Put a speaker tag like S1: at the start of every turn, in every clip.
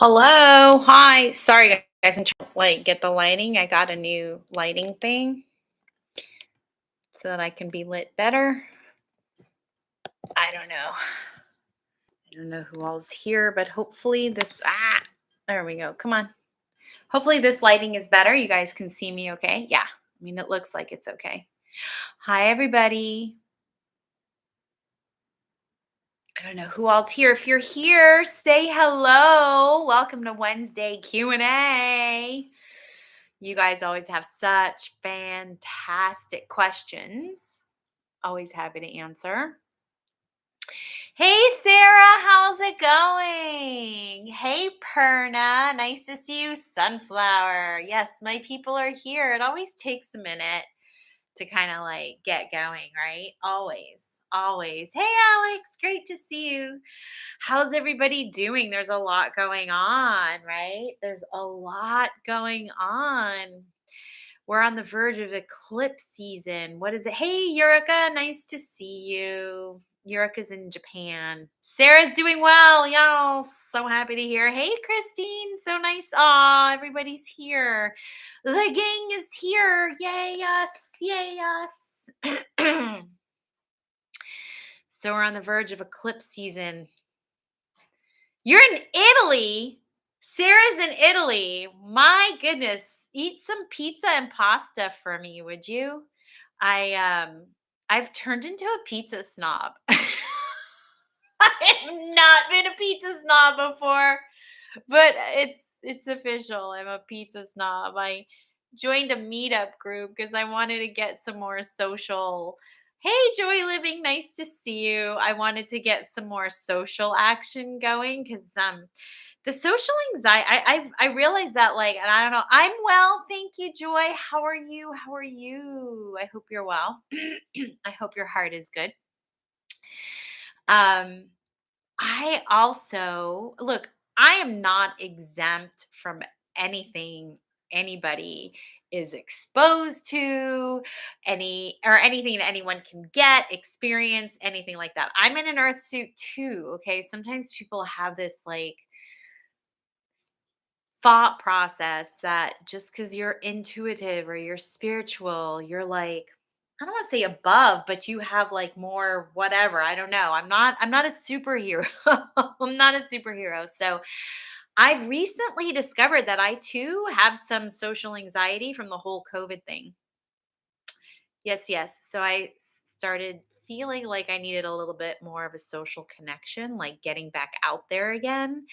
S1: Hello. Hi. Sorry guys, I'm trying to get the lighting. I got a new lighting thing so that I can be lit better. I don't know. I don't know who all's here, but hopefully there we go. Come on. Hopefully this lighting is better. You guys can see me okay? Yeah. I mean, it looks like it's okay. Hi everybody. I don't know who all's here. If you're here, say hello. Welcome to Wednesday Q&A. You guys always have such fantastic questions. Always happy to answer. Hey, Sarah, how's it going? Hey, Perna, nice to see you, Sunflower. Yes, my people are here. It always takes a minute to kind of get going, right? Always, always. Hey, Alex, great to see you. How's everybody doing? There's a lot going on, right? There's a lot going on. We're on the verge of eclipse season. What is it? Hey, Yurika, nice to see you. Yurika's in Japan. Sarah's doing well. Y'all, so happy to hear. Hey, Christine, so nice. Aw, everybody's here. The gang is here. Yay, us. Yay, us. So we're on the verge of eclipse season. You're in Italy. Sarah's in Italy. My goodness, eat some pizza and pasta for me, would you? I've turned into a pizza snob. I have not been a pizza snob before, but it's official. I'm a pizza snob. I joined a meetup group because I wanted to get some more social. Hey, Joy Living, nice to see you. I wanted to get some more social action going because the social anxiety. I realized that and I don't know. I'm well, thank you, Joy. How are you? How are you? I hope you're well. I hope your heart is good. Um, I also look, I am not exempt from anything anybody is exposed to, anything that anyone can get, experience, anything like that. I'm in an earth suit too. Okay. Sometimes people have this thought process that just because you're intuitive or you're spiritual, you're I don't want to say above, but you have more whatever. I don't know. I'm not a superhero. I'm not a superhero. So I've recently discovered that I too have some social anxiety from the whole COVID thing. Yes, yes. So I started feeling like I needed a little bit more of a social connection, like getting back out there again.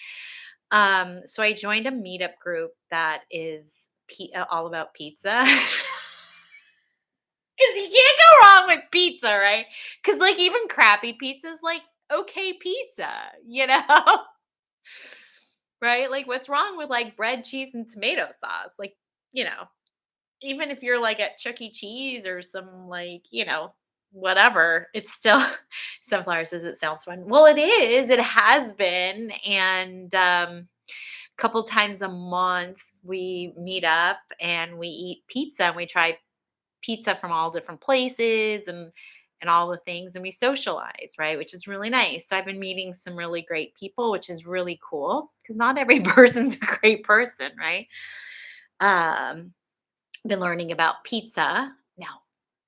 S1: So I joined a meetup group that is all about pizza. Because you can't go wrong with pizza, right? Because even crappy pizza is okay pizza, you know? Right? What's wrong with bread, cheese, and tomato sauce? You know, even if you're at Chuck E. Cheese or some whatever, it's still Sunflower says it sounds fun. Well, it is. It has been. And couple times a month we meet up and we eat pizza and we try pizza from all different places and all the things and we socialize, right, which is really nice. So I've been meeting some really great people, which is really cool because not every person's a great person, right? um been learning about pizza now.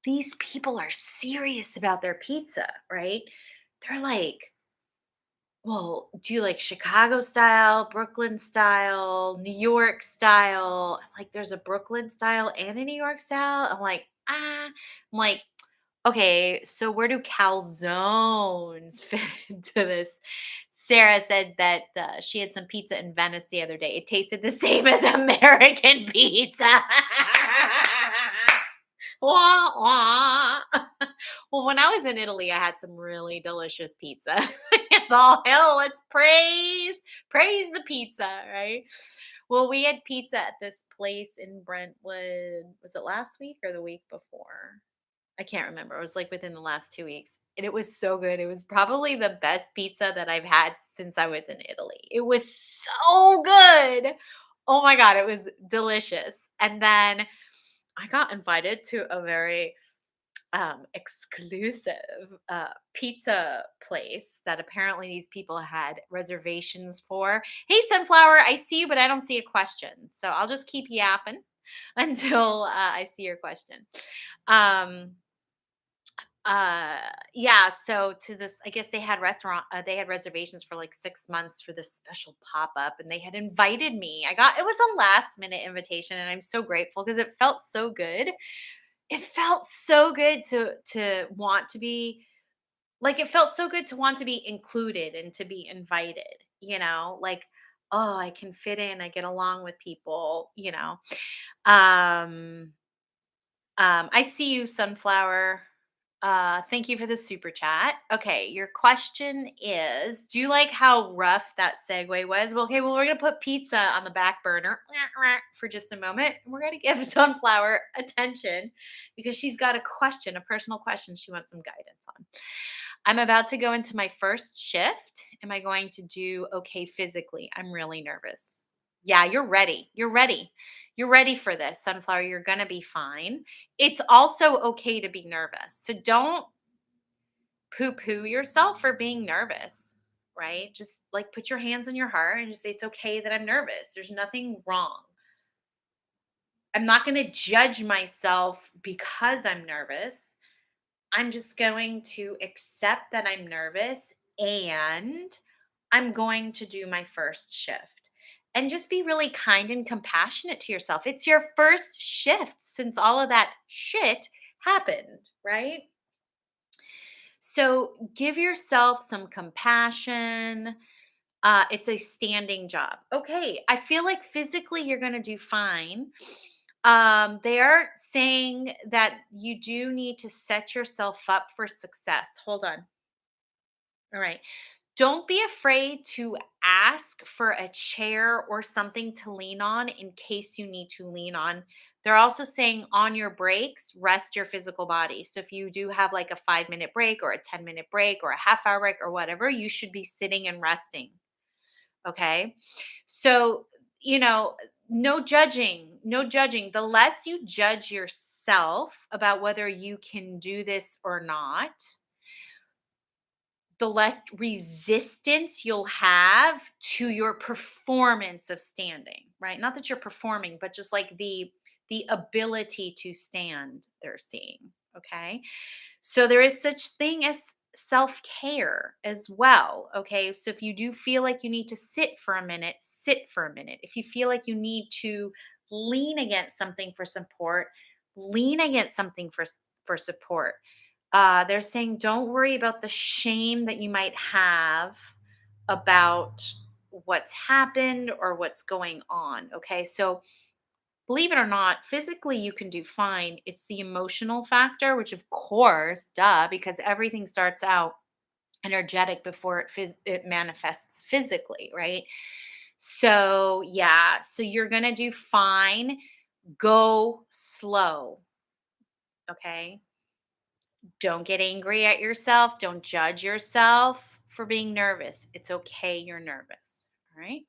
S1: These people are serious about their pizza, right? They're well, do you like Chicago style, Brooklyn style, New York style? I'm there's a Brooklyn style and a New York style. I'm like, okay, so where do calzones fit into this? Sarah said that she had some pizza in Venice the other day. It tasted the same as American pizza. Wah, wah. Well, when I was in Italy, I had some really delicious pizza. It's all hell. Let's praise the pizza, right? Well, we had pizza at this place in Brentwood. Was it last week or the week before? I can't remember. It was within the last 2 weeks. And it was so good. It was probably the best pizza that I've had since I was in Italy. It was so good. Oh my God, it was delicious. And then I got invited to a very exclusive pizza place that apparently these people had reservations for. Hey, Sunflower, I see you, but I don't see a question. So I'll just keep yapping until I see your question. Um, uh yeah, so to this, I guess they had reservations for like 6 months for this special pop-up, and they had invited me. It was a last minute invitation, and I'm so grateful because it felt so good. It felt so good to want to be like, it felt so good to want to be included and to be invited, like, oh, I can fit in, I get along with people. Um I see you, Sunflower. Thank you for the super chat. Okay, your question is, do you like how rough that segue was? Well, okay, well, we're gonna put pizza on the back burner for just a moment. We're gonna give Sunflower attention because she's got a question, a personal question she wants some guidance on. I'm about to go into my first shift. Am I going to do okay physically? I'm really nervous. Yeah, you're ready. You're ready. You're ready for this, Sunflower. You're going to be fine. It's also okay to be nervous. So don't poo poo yourself for being nervous, right? Just like put your hands on your heart and just say, it's okay that I'm nervous. There's nothing wrong. I'm not going to judge myself because I'm nervous. I'm just going to accept that I'm nervous, and I'm going to do my first shift. And just be really kind and compassionate to yourself. It's your first shift since all of that shit happened, right? So give yourself some compassion. It's a standing job. Okay, I feel like physically you're going to do fine. They are saying that you do need to set yourself up for success. Hold on. All right. Don't be afraid to ask for a chair or something to lean on in case you need to lean on. They're also saying on your breaks, rest your physical body. So if you do have like a 5-minute break or a 10-minute break or a half hour break or whatever, you should be sitting and resting. Okay. So, you know, no judging, no judging. The less you judge yourself about whether you can do this or not, the less resistance you'll have to your performance of standing, right? Not that you're performing, but just like the ability to stand, they're seeing. Okay. So there is such thing as self-care as well, okay? So if you do feel like you need to sit for a minute, sit for a minute. If you feel like you need to lean against something for support, lean against something for support. They're saying don't worry about the shame that you might have about what's happened or what's going on, okay? So believe it or not, physically you can do fine. It's the emotional factor, which of course, duh, because everything starts out energetic before it manifests physically, right? So, yeah, so you're going to do fine. Go slow, okay? Don't get angry at yourself. Don't judge yourself for being nervous. It's okay you're nervous, all right?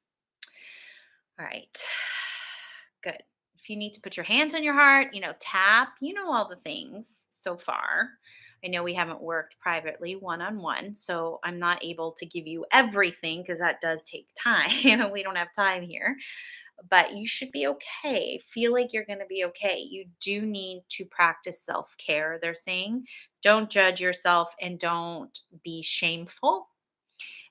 S1: All right. Good. If you need to put your hands on your heart, tap, all the things so far. I know we haven't worked privately one on one, so I'm not able to give you everything because that does take time. We don't have time here, but you should be okay. Feel like you're going to be okay. You do need to practice self care, they're saying. Don't judge yourself and don't be shameful,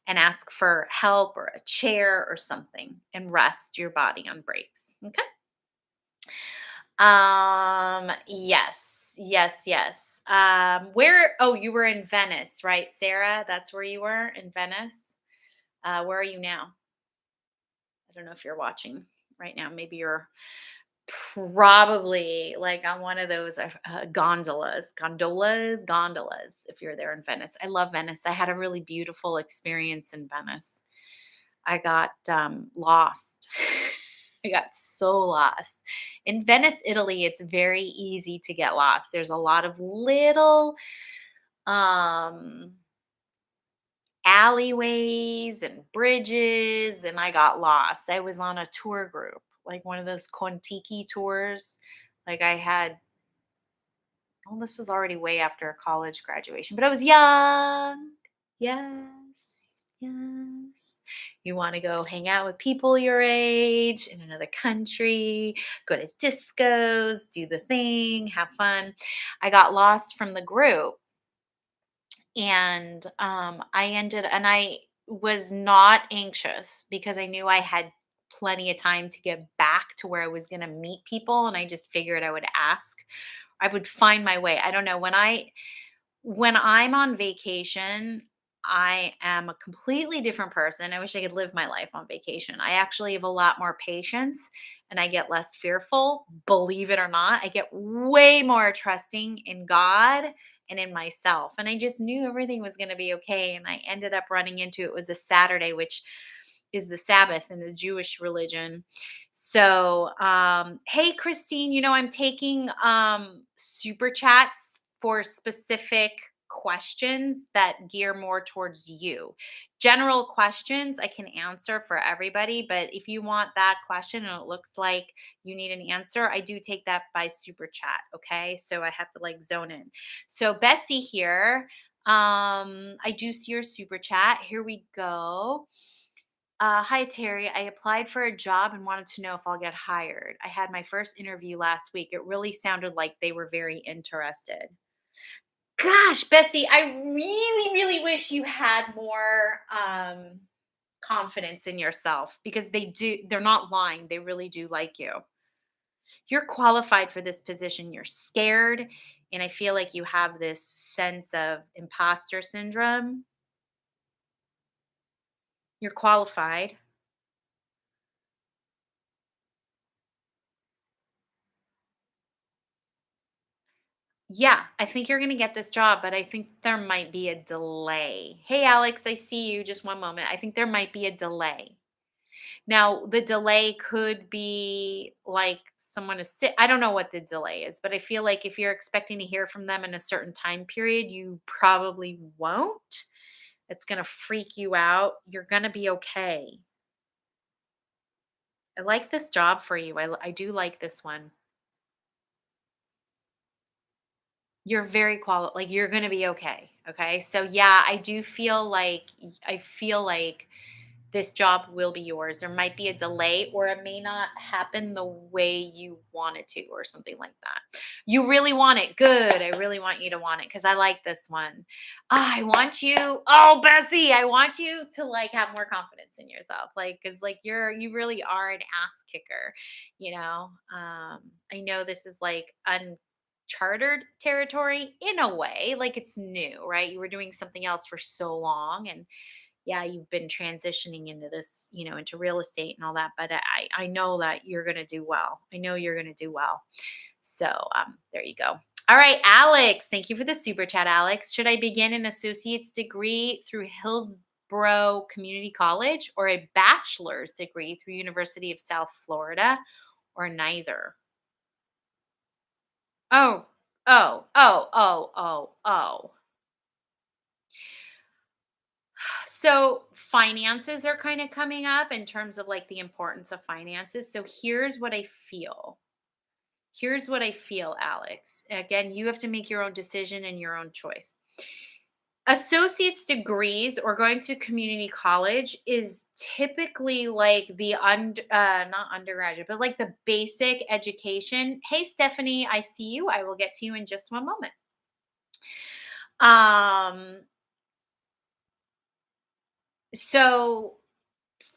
S1: and ask for help or a chair or something and rest your body on breaks. Okay. Yes, yes, yes. Oh, you were in Venice, right, Sarah? That's where you were, in Venice. Where are you now? I don't know if you're watching right now. Maybe you're probably like on one of those gondolas, if you're there in Venice. I love Venice. I had a really beautiful experience in Venice. I got lost. I got so lost. In Venice, Italy, it's very easy to get lost. There's a lot of little um, alleyways and bridges, and I got lost. I was on a tour group, like one of those Kontiki tours. Like I had Well, this was already way after college graduation, but I was young. Yes. Yes. You want to go hang out with people your age in another country, go to discos, do the thing, have fun. I got lost from the group, and I was not anxious because I knew I had plenty of time to get back to where I was going to meet people, and I just figured I would ask. I would find my way. I don't know, when I'm on vacation, I am a completely different person. I wish I could live my life on vacation. I actually have a lot more patience and I get less fearful. Believe it or not, I get way more trusting in God and in myself. And I just knew everything was going to be okay. And I ended up running into it was a Saturday, which is the Sabbath in the Jewish religion. So, hey, Christine, I'm taking super chats for specific questions that gear more towards you. General questions I can answer for everybody, but if you want that question and it looks like you need an answer, I do take that by super chat. Okay. So I have to like zone in. So, Bessie here. I do see your super chat. Here we go. Hi, Terry. I applied for a job and wanted to know if I'll get hired. I had my first interview last week. It really sounded like they were very interested. Gosh, Bessie, I really, really wish you had more confidence in yourself because they're not lying. They really do like you. You're qualified for this position. You're scared. And I feel like you have this sense of imposter syndrome. You're qualified. Yeah, I think you're going to get this job, but I think there might be a delay. Hey, Alex, I see you. Just one moment. I think there might be a delay. Now, the delay could be like someone is sick. I don't know what the delay is, but I feel like if you're expecting to hear from them in a certain time period, you probably won't. It's going to freak you out. You're going to be okay. I like this job for you. I do like this one. You're very like you're going to be okay. Okay. So yeah, I feel like this job will be yours. There might be a delay or it may not happen the way you want it to or something like that. You really want it. Good. I really want you to want it cuz I like this one. I want you. Oh, Bessie, I want you to like have more confidence in yourself. Like cuz like you really are an ass kicker, you know. I know this is like uncharted territory in a way, like it's new, right? You were doing something else for so long and yeah, you've been transitioning into this, into real estate and all that, but I know that you're going to do well. I know you're going to do well. So, there you go. All right, Alex, thank you for the super chat, Alex. Should I begin an associate's degree through Hillsborough Community College or a bachelor's degree through University of South Florida or neither? Oh, oh. So finances are kind of coming up in terms of like the importance of finances. So here's what I feel. Here's what I feel, Alex. Again, you have to make your own decision and your own choice. Associate's degrees or going to community college is typically like the not undergraduate, but like the basic education. Hey, Stephanie, I see you. I will get to you in just one moment. Um, so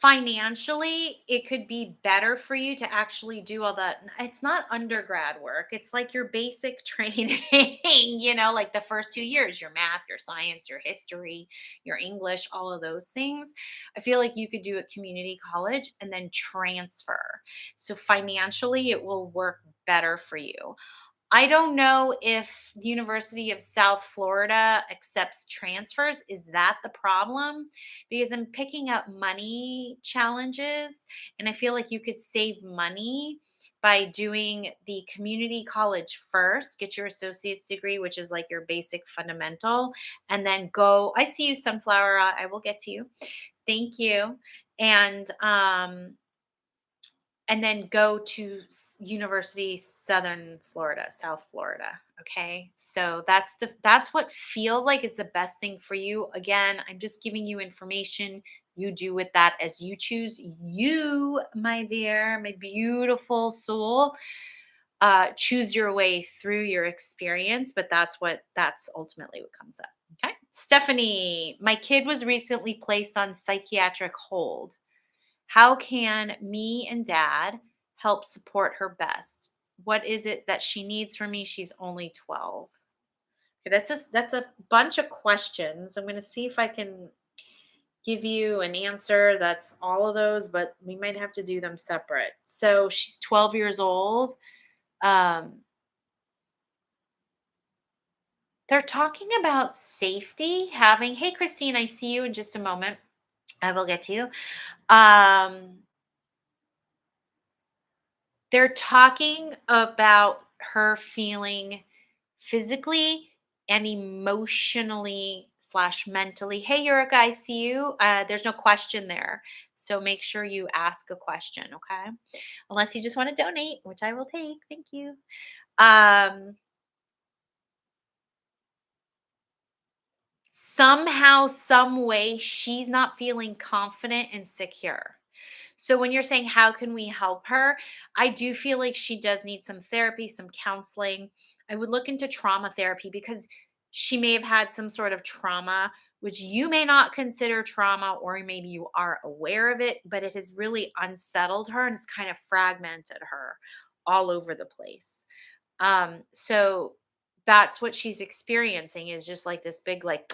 S1: financially, it could be better for you to actually do all that. It's not undergrad work. It's like your basic training, like the first 2 years, your math, your science, your history, your English, all of those things. I feel like you could do at community college and then transfer. So financially, it will work better for you. I don't know if the University of South Florida accepts transfers. Is that the problem? Because I'm picking up money challenges, and I feel like you could save money by doing the community college first, get your associate's degree, which is like your basic fundamental, and then go. I see you, Sunflower. I will get to you. Thank you. And then go to University Southern Florida, South Florida. Okay. So that's what feels like is the best thing for you. Again, I'm just giving you information. You do with that as you choose. You, my dear, my beautiful soul, choose your way through your experience, but that's ultimately what comes up. Okay. Stephanie, my kid was recently placed on psychiatric hold. How can me and dad help support her best? What is it that she needs from me? She's only 12. Okay, that's a bunch of questions. I'm going to see if I can give you an answer that's all of those, but we might have to do them separate. So she's 12 years old. Um, they're talking about safety, having, hey, Christine, I see you in just a moment. I will get to you. Um, they're talking about her feeling physically and emotionally slash mentally. Hey, Eureka, I see you. There's no question there. So make sure you ask a question, okay? Unless you just want to donate, which I will take. Thank you. Um, somehow, some way, she's not feeling confident and secure. So when you're saying how can we help her, I do feel like she does need some therapy, some counseling. I would look into trauma therapy because she may have had some sort of trauma which you may not consider trauma or maybe you are aware of it, but it has really unsettled her and it's kind of fragmented her all over the place. So that's what she's experiencing is just like this big like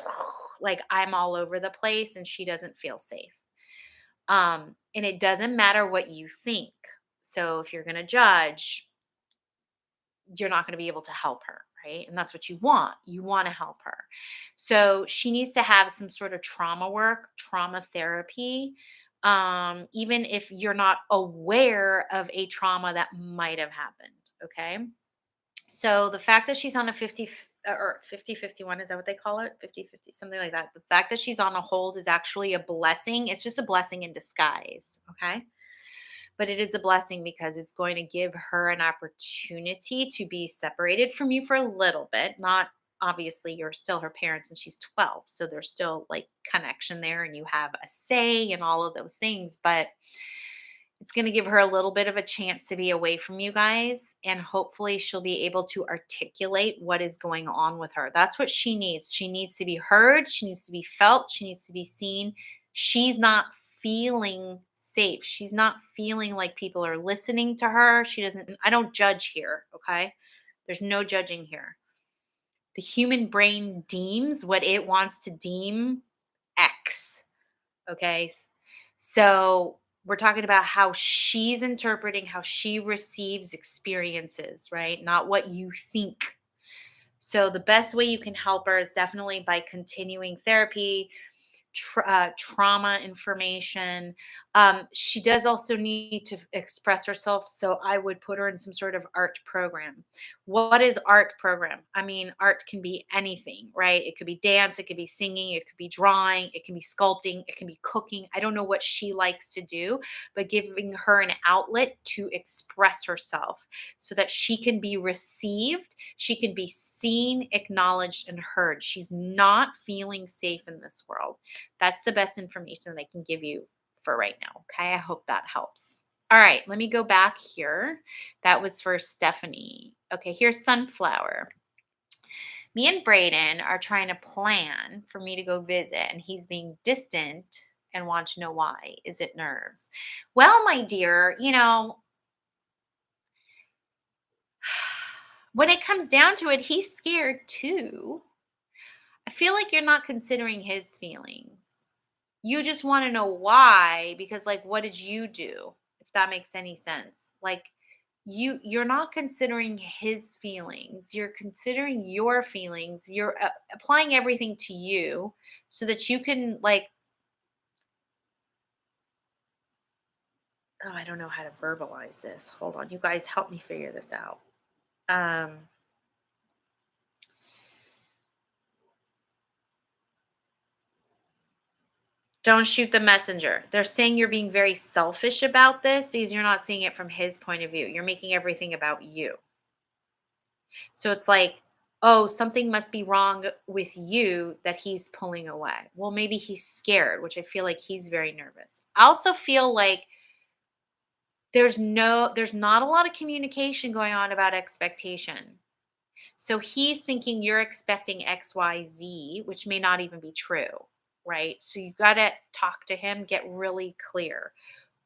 S1: I'm all over the place and she doesn't feel safe. And it doesn't matter what you think. So if you're going to judge, you're not going to be able to help her, right? And that's what you want. You want to help her. So she needs to have some sort of trauma work, trauma therapy. Even if you're not aware of a trauma that might have happened. Okay. So the fact that she's on a 50-51, is that what they call it? 50-50, something like that. The fact that she's on a hold is actually a blessing. It's just a blessing in disguise. Okay. But it is a blessing because it's going to give her an opportunity to be separated from you for a little bit. Not obviously, you're still her parents and she's 12. So there's still like connection there and you have a say and all of those things. But it's going to give her a little bit of a chance to be away from you guys. And hopefully, she'll be able to articulate what is going on with her. That's what she needs. She needs to be heard. She needs to be felt. She needs to be seen. She's not feeling safe. She's not feeling like people are listening to her. She doesn't, I don't judge here. Okay. There's no judging here. The human brain deems what it wants to deem X. Okay. So we're talking about how she's interpreting, how she receives experiences, right? Not what you think. So the best way you can help her is definitely by continuing therapy, trauma information. She does also need to express herself. So I would put her in some sort of art program. What is art program? I mean, art can be anything, right? It could be dance, it could be singing, it could be drawing, it can be sculpting, it can be cooking. I don't know what she likes to do, but giving her an outlet to express herself so that she can be received, she can be seen, acknowledged, and heard. She's not feeling safe in this world. That's the best information that I can give you for right now. Okay. I hope that helps. All right. Let me go back here. That was for Stephanie. Okay. Here's Sunflower. Me and Brayden are trying to plan for me to go visit, and he's being distant and wants to know why. Is it nerves? Well, my dear, when it comes down to it, he's scared too. I feel like you're not considering his feelings. You just want to know why because like what did you do? If that makes any sense. Like you're not considering his feelings. You're considering your feelings. You're applying everything to you so that you can like oh, I don't know how to verbalize this. Hold on. You guys help me figure this out. Um don't shoot the messenger. They're saying you're being very selfish about this because you're not seeing it from his point of view. You're making everything about you. So it's like oh, something must be wrong with you that he's pulling away. Well, maybe he's scared, which I feel like he's very nervous. I also feel like there's not a lot of communication going on about expectation. So he's thinking you're expecting XYZ, which may not even be true, right? So you got to talk to him, get really clear.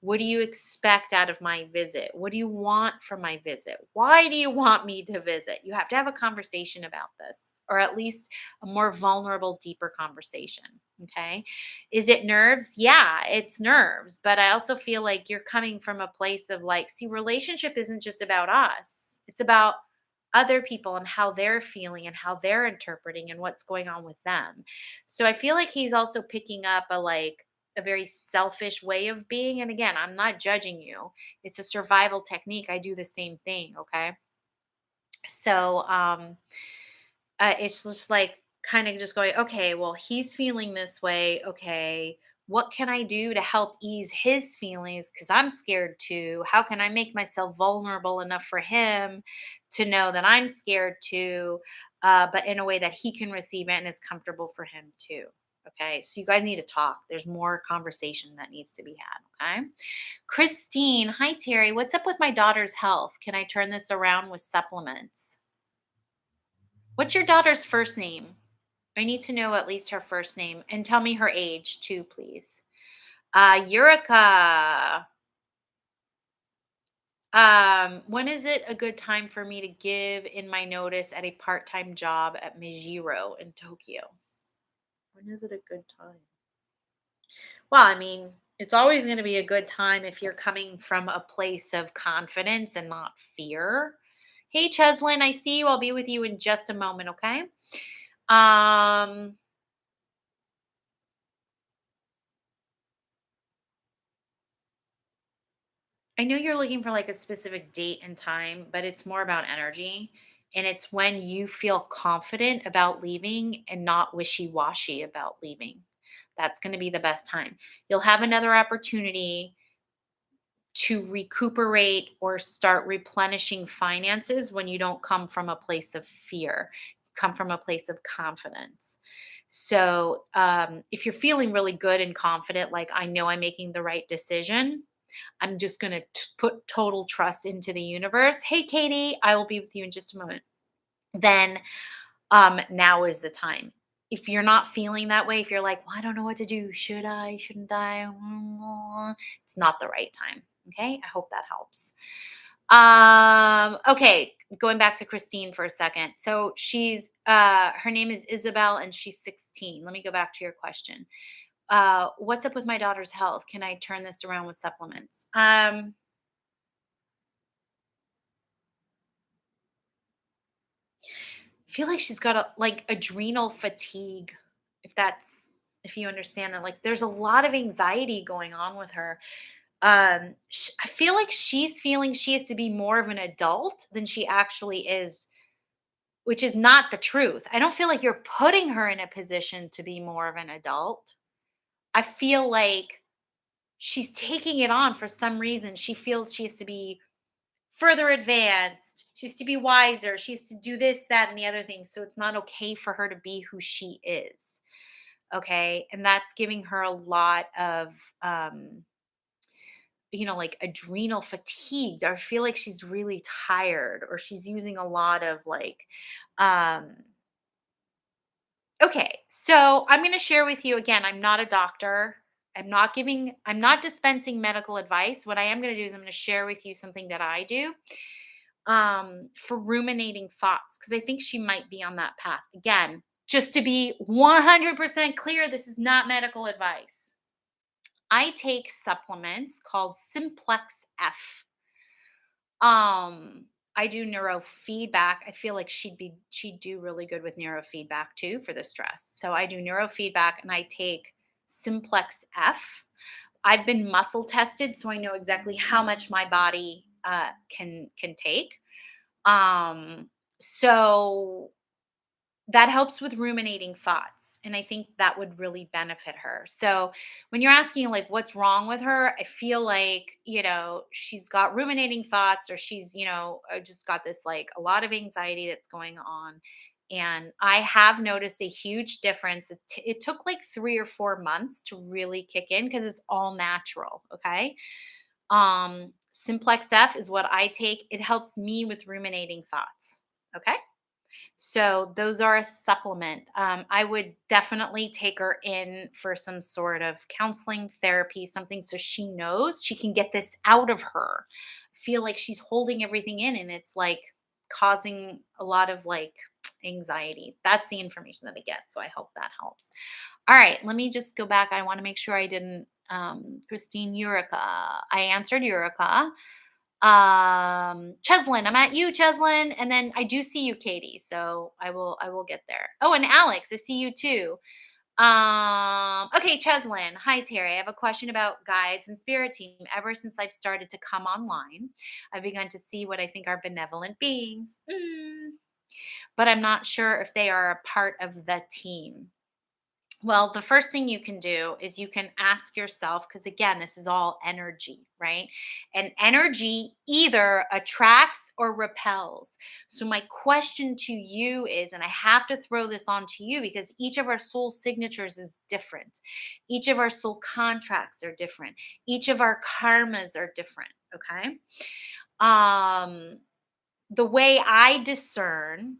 S1: What do you expect out of my visit? What do you want from my visit? Why do you want me to visit? You have to have a conversation about this, or at least a more vulnerable, deeper conversation. Okay. Is it nerves? Yeah, it's nerves. But I also feel like you're coming from a place of like, see, relationship isn't just about us, it's about other people and how they're feeling and how they're interpreting and what's going on with them. So I feel like he's also picking up a very selfish way of being. And again, I'm not judging you. It's a survival technique. I do the same thing. Okay. So it's just like kind of just going, okay, well, he's feeling this way. Okay. What can I do to help ease his feelings? Because I'm scared too. How can I make myself vulnerable enough for him to know that I'm scared too, but in a way that he can receive it and is comfortable for him too? Okay. So you guys need to talk. There's more conversation that needs to be had. Okay. Christine, hi, Terry. What's up with my daughter's health? Can I turn this around with supplements? What's your daughter's first name? I need to know at least her first name and tell me her age too, please. Yurika. When is it a good time for me to give in my notice at a part-time job at Mijiro in Tokyo? When is it a good time? Well, I mean, it's always going to be a good time if you're coming from a place of confidence and not fear. Hey, Cheslin, I see you. I'll be with you in just a moment, okay? Um, I know you're looking for like a specific date and time, but it's more about energy. And it's when you feel confident about leaving and not wishy washy about leaving. That's going to be the best time. You'll have another opportunity to recuperate or start replenishing finances when you don't come from a place of fear. You come from a place of confidence. So, if you're feeling really good and confident, like I know I'm making the right decision, I'm just going to put total trust into the universe. Hey, Katie, I will be with you in just a moment. Then now is the time. If you're not feeling that way, if you're like, well, I don't know what to do, should I, shouldn't I? It's not the right time. Okay. I hope that helps. Okay, going back to Christine for a second. So she's her name is Isabel and she's 16. Let me go back to your question. What's up with my daughter's health? Can I turn this around with supplements? I feel like she's got a like adrenal fatigue, if that's if you understand that. Like there's a lot of anxiety going on with her. I feel like she's feeling she has to be more of an adult than she actually is, which is not the truth. I don't feel like you're putting her in a position to be more of an adult. I feel like she's taking it on for some reason. She feels she has to be further advanced. She has to be wiser. She has to do this, that, and the other thing. So it's not okay for her to be who she is. Okay. And that's giving her a lot of, like adrenal fatigue. I feel like she's really tired or she's using a lot of um, okay. So I'm going to share with you again, I'm not a doctor. I'm not dispensing medical advice. What I am going to do is I'm going to share with you something that I do for ruminating thoughts because I think she might be on that path. Again, just to be 100% clear, this is not medical advice. I take supplements called Simplex F. I do neurofeedback. I feel like she'd do really good with neurofeedback too for the stress. So I do neurofeedback and I take Simplex F. I've been muscle tested, so I know exactly how much my body can take. Um, so that helps with ruminating thoughts. And I think that would really benefit her. So when you're asking like what's wrong with her, I feel like, she's got ruminating thoughts or she's, just got this like a lot of anxiety that's going on. And I have noticed a huge difference. It took like 3 or 4 months to really kick in because it's all natural. Okay. Simplex F is what I take. It helps me with ruminating thoughts. Okay. So those are a supplement. I would definitely take her in for some sort of counseling, therapy, something so she knows she can get this out of her. Feel like she's holding everything in and it's like causing a lot of like anxiety. That's the information that I get. So I hope that helps. All right, let me just go back. I want to make sure I didn't Christine Eurica. I answered Eurica. Cheslin, I'm at you, Cheslin, and then I do see you, Katie. So I will get there. Oh, and Alex, I see you too. Okay, Cheslin. Hi, Terry. I have a question about guides and spirit team. Ever since I've started to come online, I've begun to see what I think are benevolent beings. But I'm not sure if they are a part of the team. Well, the first thing you can do is you can ask yourself, because again, this is all energy, right? And energy either attracts or repels. So, my question to you is, and I have to throw this on to you because each of our soul signatures is different, each of our soul contracts are different, each of our karmas are different, okay? Um, the way I discern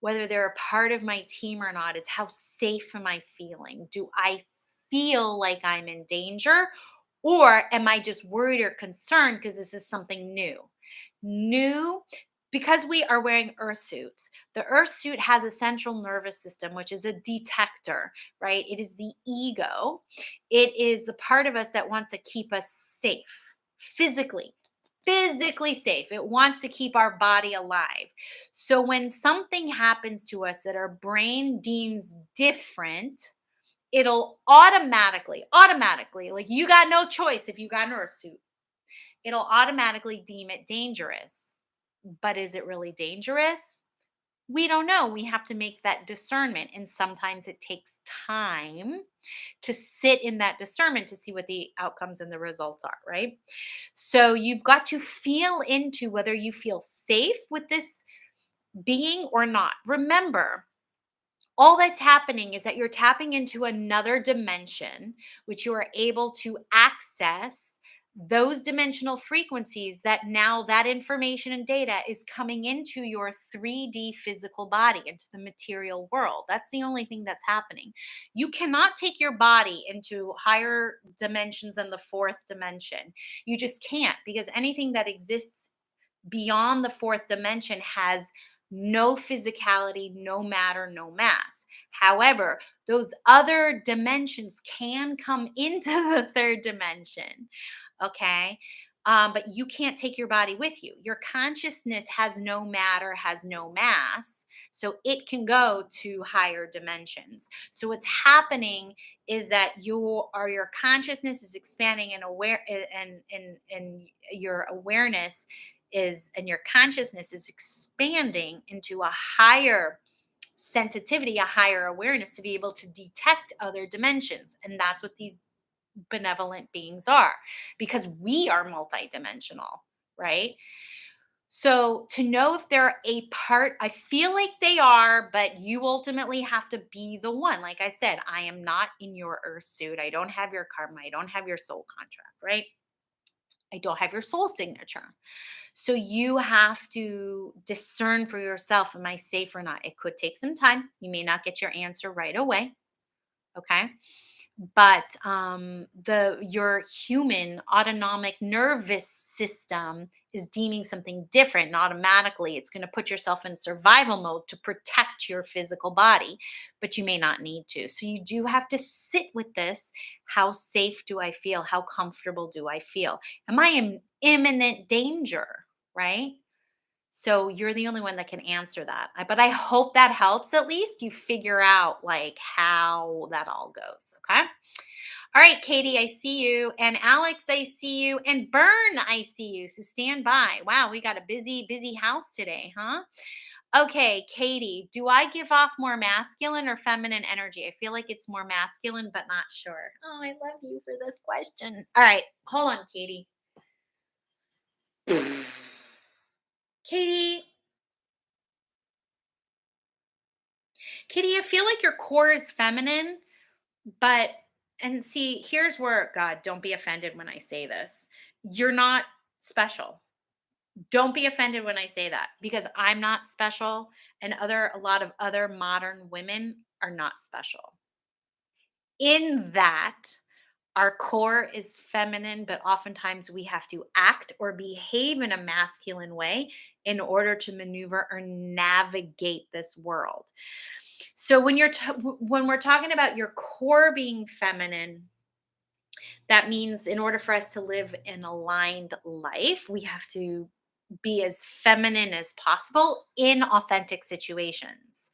S1: whether they're a part of my team or not is how safe am I feeling? Do I feel like I'm in danger? Or am I just worried or concerned because this is something new? New, because we are wearing earth suits. The earth suit has a central nervous system, which is a detector, right? It is the ego. It is the part of us that wants to keep us safe physically safe. It wants to keep our body alive. So when something happens to us that our brain deems different, it'll automatically, like you got no choice if you got an earth suit, it'll automatically deem it dangerous. But is it really dangerous? We don't know. We have to make that discernment. And sometimes it takes time to sit in that discernment to see what the outcomes and the results are, right? So you've got to feel into whether you feel safe with this being or not. Remember, all that's happening is that you're tapping into another dimension, which you are able to access those dimensional frequencies that now that information and data is coming into your 3D physical body, into the material world. That's the only thing that's happening. You cannot take your body into higher dimensions than the fourth dimension. You just can't, because anything that exists beyond the fourth dimension has no physicality, no matter, no mass. However, those other dimensions can come into the third dimension. Okay. But you can't take your body with you. Your consciousness has no matter, has no mass. So it can go to higher dimensions. So what's happening is that your consciousness is expanding and and your awareness is, and your consciousness is expanding into a higher sensitivity, a higher awareness to be able to detect other dimensions. And that's what these benevolent beings are, because we are multidimensional, right? So to know if they're a part, I feel like they are, but you ultimately have to be the one. Like I said, I am not in your earth suit. I don't have your karma. I don't have your soul contract, right? I don't have your soul signature. So you have to discern for yourself, am I safe or not? It could take some time. You may not get your answer right away. Okay. But the your human autonomic nervous system is deeming something different, and automatically it's going to put yourself in survival mode to protect your physical body, but you may not need to. So you do have to sit with this. How safe do I feel? How comfortable do I feel? Am I in imminent danger? Right? So you're the only one that can answer that. But I hope that helps. At least you figure out like how that all goes. Okay. All right, Katie, I see you. And Alex, I see you. And Bern, I see you. So stand by. Wow, we got a busy house today, huh? Okay, Katie, do I give off more masculine or feminine energy? I feel like it's more masculine, but not sure. Oh, I love you for this question. All right, hold on, Katie. Katie, Kitty, I feel like your core is feminine, but and see, here's where God, don't be offended when I say this. You're not special. Don't be offended when I say that because I'm not special and a lot of other modern women are not special. In that our core is feminine, but oftentimes we have to act or behave in a masculine way in order to maneuver or navigate this world. So when we're talking about your core being feminine, that means in order for us to live an aligned life, we have to be as feminine as possible in authentic situations.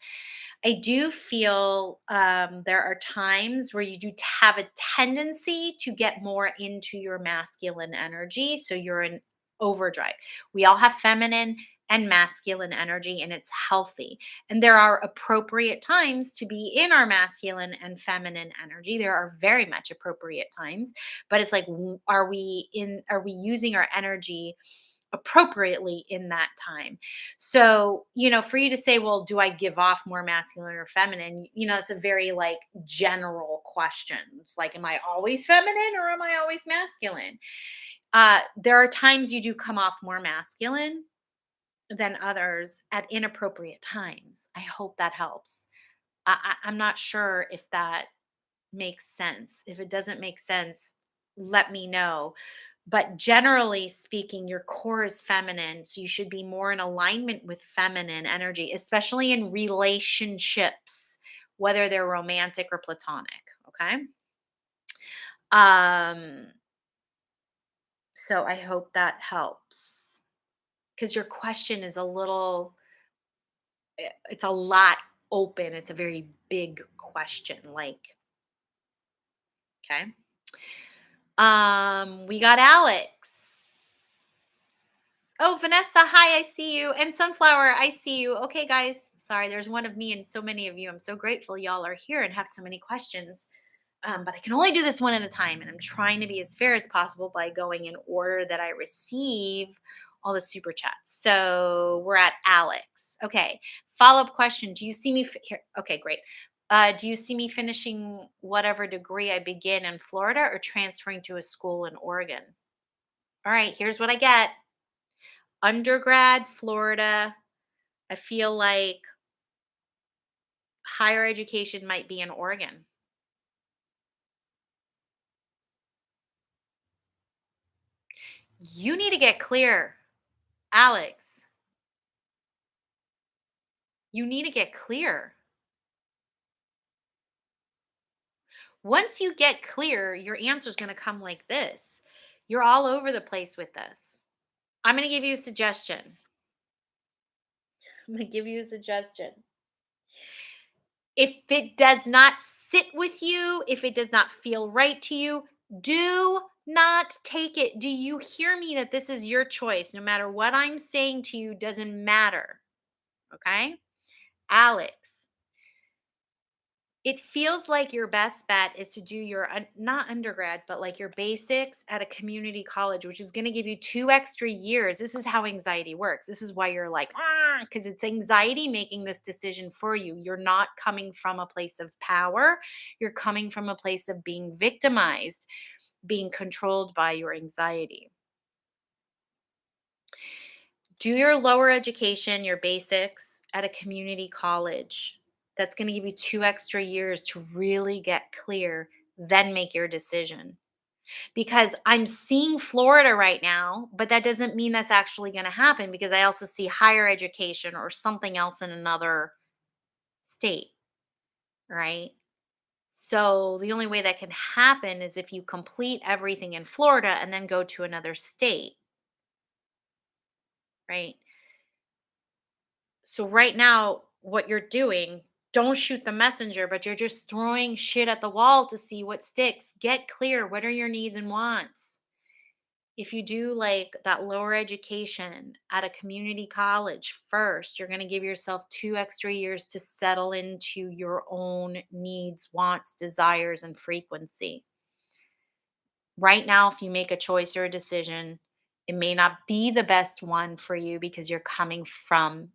S1: I do feel there are times where you do have a tendency to get more into your masculine energy. So you're in overdrive. We all have feminine and masculine energy, and it's healthy. And there are appropriate times to be in our masculine and feminine energy. There are very much appropriate times, but it's like, are we using our energy appropriately in that time? So, for you to say, well, do I give off more masculine or feminine? It's a very like general question. It's like, am I always feminine or am I always masculine? There are times you do come off more masculine than others at inappropriate times. I hope that helps. I'm not sure if that makes sense. If it doesn't make sense, let me know. But generally speaking, your core is feminine. So you should be more in alignment with feminine energy, especially in relationships, whether they're romantic or platonic. Okay. Um, so I hope that helps. Because your question is it's a lot open. It's a very big question. Like, okay. We got Alex. Oh, Vanessa, hi, I see you. And Sunflower, I see you. Okay, guys. Sorry, there's one of me and so many of you. I'm so grateful y'all are here and have so many questions. But I can only do this one at a time. And I'm trying to be as fair as possible by going in order that I receive all the super chats. So we're at Alex. Okay. Follow up question. Do you see me here? Okay, great. Do you see me finishing whatever degree I begin in Florida or transferring to a school in Oregon? All right, here's what I get. Undergrad, Florida. I feel like higher education might be in Oregon. You need to get clear, Alex. You need to get clear. Once you get clear, your answer is going to come like this. You're all over the place with this. I'm going to give you a suggestion. I'm going to give you a suggestion. If it does not sit with you, if it does not feel right to you, do not take it. Do you hear me that this is your choice? No matter what I'm saying to you, doesn't matter. Okay? Alex, it feels like your best bet is to do your not undergrad, but like your basics at a community college, which is going to give you 2 extra years. This is how anxiety works. This is why you're like, because it's anxiety making this decision for you. You're not coming from a place of power, you're coming from a place of being victimized, being controlled by your anxiety. Do your lower education, your basics at a community college. That's going to give you 2 extra years to really get clear, then make your decision. Because I'm seeing Florida right now, but that doesn't mean that's actually going to happen because I also see higher education or something else in another state, right? So the only way that can happen is if you complete everything in Florida and then go to another state, right? So right now, what you're doing, don't shoot the messenger, but you're just throwing shit at the wall to see what sticks. Get clear. What are your needs and wants? If you do like that lower education at a community college first, you're going to give yourself 2 extra years to settle into your own needs, wants, desires, and frequency. Right now, if you make a choice or a decision, it may not be the best one for you because you're coming from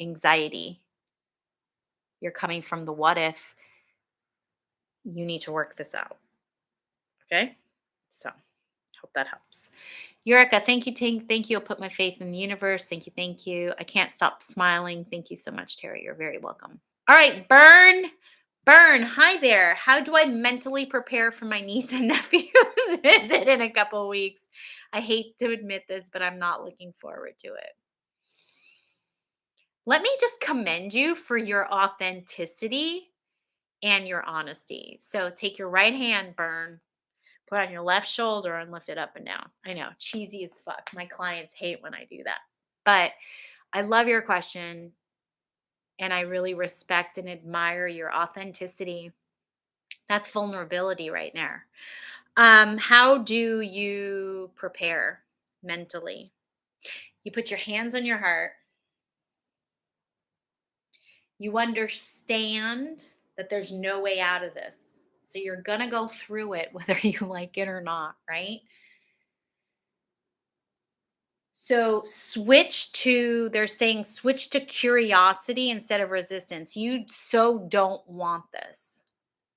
S1: anxiety. You're coming from the what if. You need to work this out. Okay? So, hope that helps. Eureka, thank you, thank you. I'll put my faith in the universe. Thank you, thank you. I can't stop smiling. Thank you so much, Terry. You're very welcome. All right, Burn. Burn, hi there. How do I mentally prepare for my niece and nephew's visit in a couple weeks? I hate to admit this, but I'm not looking forward to it. Let me just commend you for your authenticity and your honesty. So take your right hand, Burn, put on your left shoulder and lift it up and down. I know, cheesy as fuck. My clients hate when I do that. But I love your question and I really respect and admire your authenticity. That's vulnerability right there. How do you prepare mentally? You put your hands on your heart. You understand that there's no way out of this. So you're going to go through it whether you like it or not, right? So they're saying switch to curiosity instead of resistance. You so don't want this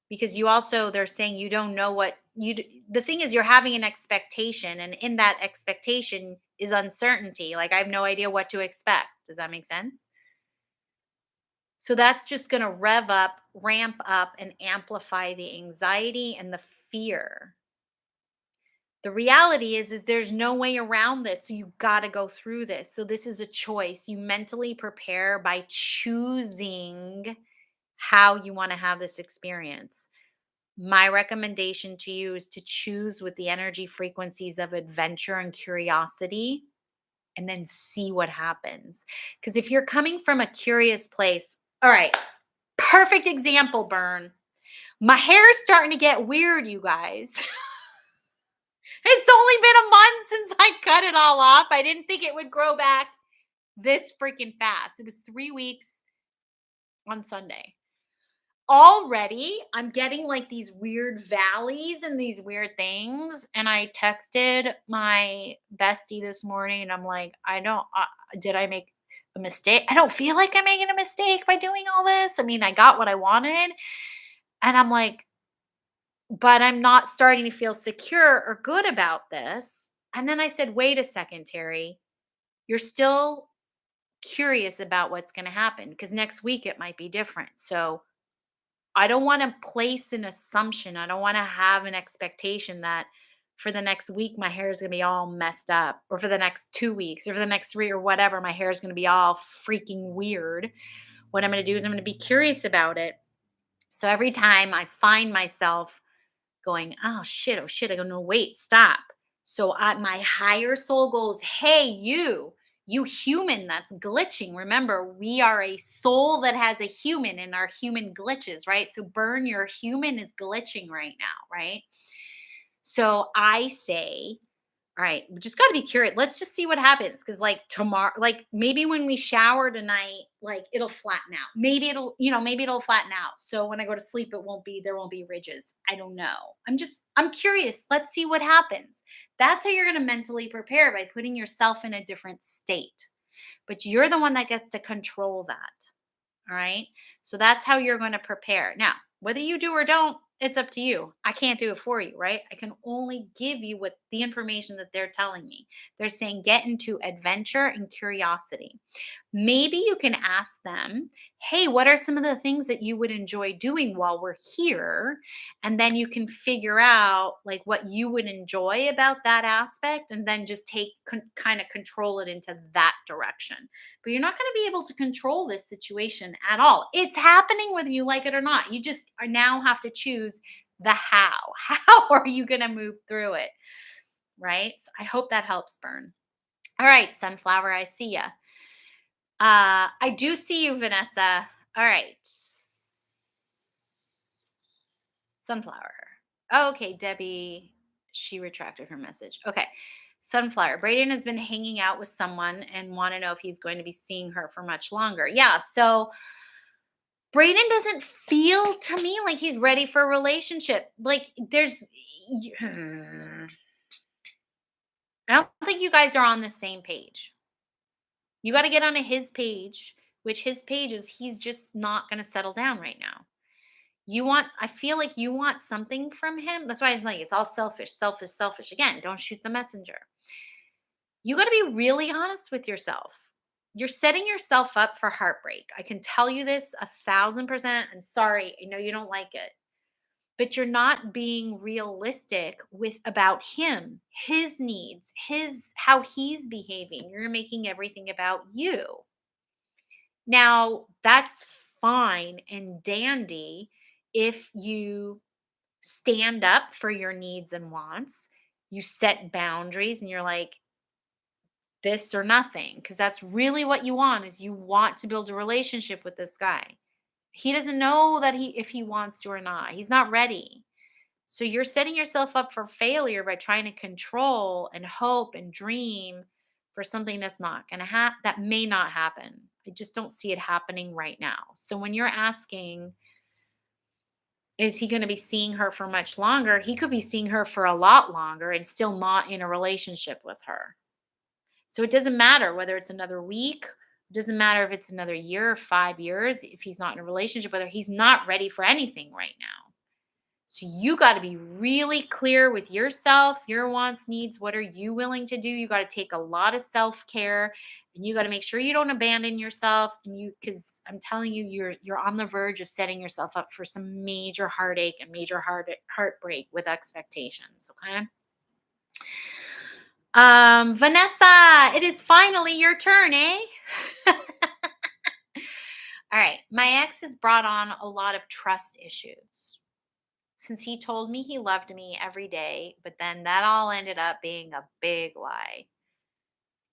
S1: because they're saying you don't know the thing is you're having an expectation and in that expectation is uncertainty. Like I have no idea what to expect. Does that make sense? So that's just going to ramp up and amplify the anxiety and the fear. The reality is there's no way around this. So you got to go through this. So this is a choice. You mentally prepare by choosing how you want to have this experience. My recommendation to you is to choose with the energy frequencies of adventure and curiosity and then see what happens. Because if you're coming from a curious place, all right, perfect example, Burn. My hair is starting to get weird, you guys. It's only been a month since I cut it all off. I didn't think it would grow back this freaking fast. It was 3 weeks on Sunday. Already, I'm getting like these weird valleys and these weird things. And I texted my bestie this morning and I'm like, did I make a mistake? I don't feel like I'm making a mistake by doing all this. I mean, I got what I wanted. And I'm like, but I'm not starting to feel secure or good about this. And then I said, wait a second, Terry, you're still curious about what's going to happen because next week it might be different. So I don't want to place an assumption. I don't want to have an expectation that for the next week my hair is going to be all messed up, or for the next 2 weeks, or for the next 3 or whatever, my hair is going to be all freaking weird. What I'm going to do is I'm going to be curious about it. So every time I find myself going, oh shit, I go, no, wait, stop. So my higher soul goes, hey, you human that's glitching. Remember, we are a soul that has a human and our human glitches, right? So Burn, your human is glitching right now, right? So I say, all right, we just got to be curious. Let's just see what happens. Cause like tomorrow, like maybe when we shower tonight, like it'll flatten out. Maybe it'll flatten out. So when I go to sleep, there won't be ridges. I don't know. I'm curious. Let's see what happens. That's how you're going to mentally prepare by putting yourself in a different state. But you're the one that gets to control that. All right. So that's how you're going to prepare. Now, whether you do or don't, it's up to you. I can't do it for you, right? I can only give you what the information that they're telling me. They're saying get into adventure and curiosity. Maybe you can ask them, hey, what are some of the things that you would enjoy doing while we're here? And then you can figure out like what you would enjoy about that aspect and then just kind of control it into that direction. But you're not going to be able to control this situation at all. It's happening whether you like it or not. You just are now have to choose the how. How are you going to move through it? Right? So I hope that helps, Burn. All right, Sunflower, I see ya. I do see you, Vanessa. All right. Sunflower. Oh, okay, Debbie, she retracted her message. Okay. Sunflower. Braden has been hanging out with someone and want to know if he's going to be seeing her for much longer. Yeah. So Braden doesn't feel to me like he's ready for a relationship. Like I don't think you guys are on the same page. You got to get onto his page which his page is he's just not going to settle down right now. I feel like you want something from him. That's why it's like, it's all selfish, selfish, selfish. Again, don't shoot the messenger. You got to be really honest with yourself. You're setting yourself up for heartbreak. I can tell you this 1,000%. I'm sorry. I know you don't like it, but you're not being realistic with about him, his needs, his how he's behaving. You're making everything about you. Now, that's fine and dandy if you stand up for your needs and wants. You set boundaries and you're like, this or nothing, because that's really what you want is you want to build a relationship with this guy. He doesn't know that if he wants to or not. He's not ready. So you're setting yourself up for failure by trying to control and hope and dream for something that's not going to happen, that may not happen. I just don't see it happening right now. So when you're asking, is he going to be seeing her for much longer? He could be seeing her for a lot longer and still not in a relationship with her. So it doesn't matter whether it's another week, it doesn't matter if it's another year or 5 years. If he's not in a relationship with her, he's not ready for anything right now. So you got to be really clear with yourself, your wants, needs. What are you willing to do? You got to take a lot of self-care and you got to make sure you don't abandon yourself cuz I'm telling you you're on the verge of setting yourself up for some major heartache and major heartbreak with expectations, okay? Vanessa, it is finally your turn, eh? All right. My ex has brought on a lot of trust issues since he told me he loved me every day, but then that all ended up being a big lie.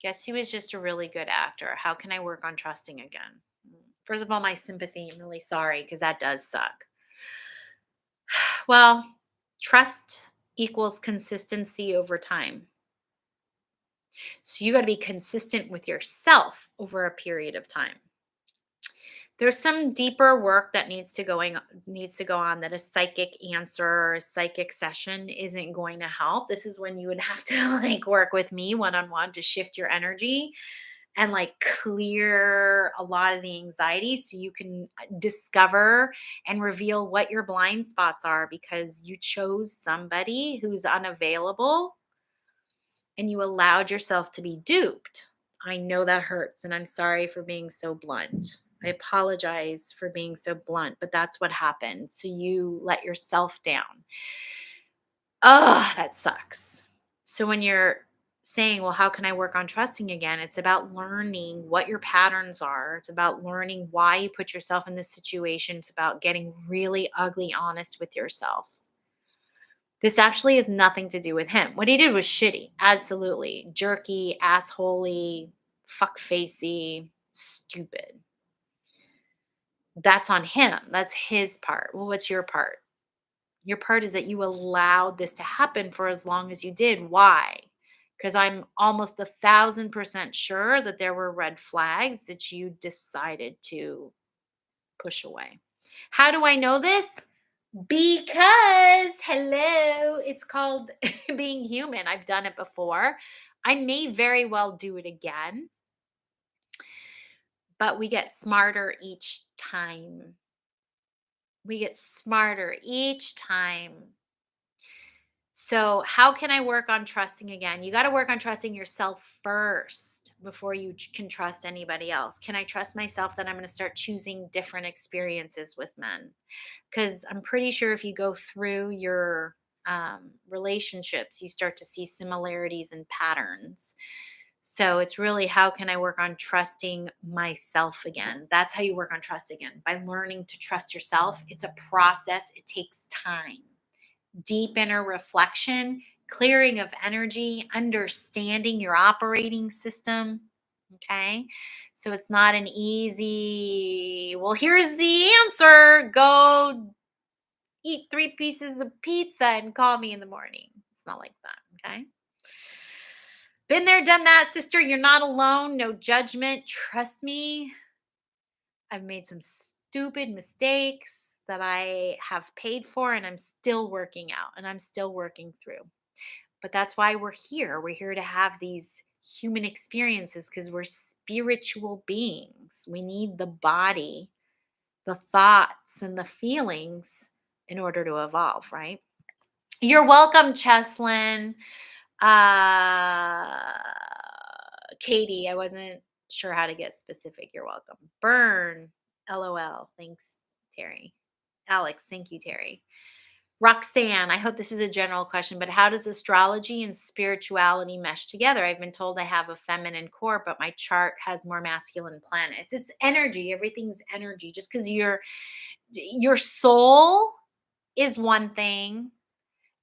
S1: Guess he was just a really good actor. How can I work on trusting again? First of all, my sympathy. I'm really sorry because that does suck. Well, trust equals consistency over time. So you got to be consistent with yourself over a period of time. There's some deeper work that needs to go on that a psychic answer or a psychic session isn't going to help. This is when you would have to like work with me one on one to shift your energy and like clear a lot of the anxiety so you can discover and reveal what your blind spots are because you chose somebody who's unavailable and you allowed yourself to be duped. I know that hurts, and I'm sorry for being so blunt. I apologize for being so blunt, but that's what happened. So you let yourself down. Oh, that sucks. So when you're saying, well, how can I work on trusting again? It's about learning what your patterns are. It's about learning why you put yourself in this situation. It's about getting really ugly honest with yourself. This actually has nothing to do with him. What he did was shitty. Absolutely. Jerky, assholey, fuckfacey, stupid. That's on him. That's his part. Well, what's your part? Your part is that you allowed this to happen for as long as you did. Why? Because I'm almost 1,000% sure that there were red flags that you decided to push away. How do I know this? Because, hello, it's called being human. I've done it before. I may very well do it again, but we get smarter each time. We get smarter each time. So, how can I work on trusting again? You got to work on trusting yourself first before you can trust anybody else. Can I trust myself that I'm going to start choosing different experiences with men? Because I'm pretty sure if you go through your relationships, you start to see similarities and patterns. So it's really how can I work on trusting myself again? That's how you work on trust again by learning to trust yourself. It's a process, it takes time, deep inner reflection, clearing of energy, understanding your operating system. Okay. So it's not an easy, well, here's the answer. Go eat 3 pieces of pizza and call me in the morning. It's not like that. Okay. Been there, done that, sister. You're not alone. No judgment. Trust me. I've made some stupid mistakes that I have paid for and I'm still working out and I'm still working through. But that's why we're here. We're here to have these human experiences because we're spiritual beings. We need the body, the thoughts, and the feelings in order to evolve, right? You're welcome, Cheslin. Uh, Katie, I wasn't sure how to get specific. You're welcome. Burn, LOL. Thanks, Terry. Alex, thank you, Terry. Roxanne, I hope this is a general question, but how does astrology and spirituality mesh together? I've been told I have a feminine core, but my chart has more masculine planets. It's energy. Everything's energy. Just because your soul is one thing,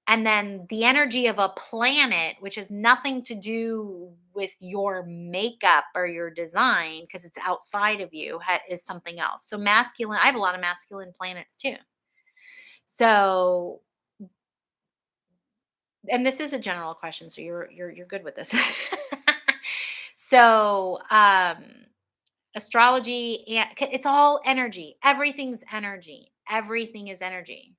S1: and then the energy of a planet, which has nothing to do with your makeup or your design, because it's outside of you, is something else. So masculine, I have a lot of masculine planets too. So, and this is a general question, so you're good with this. So, astrology, and it's all energy. Everything's energy. Everything is energy.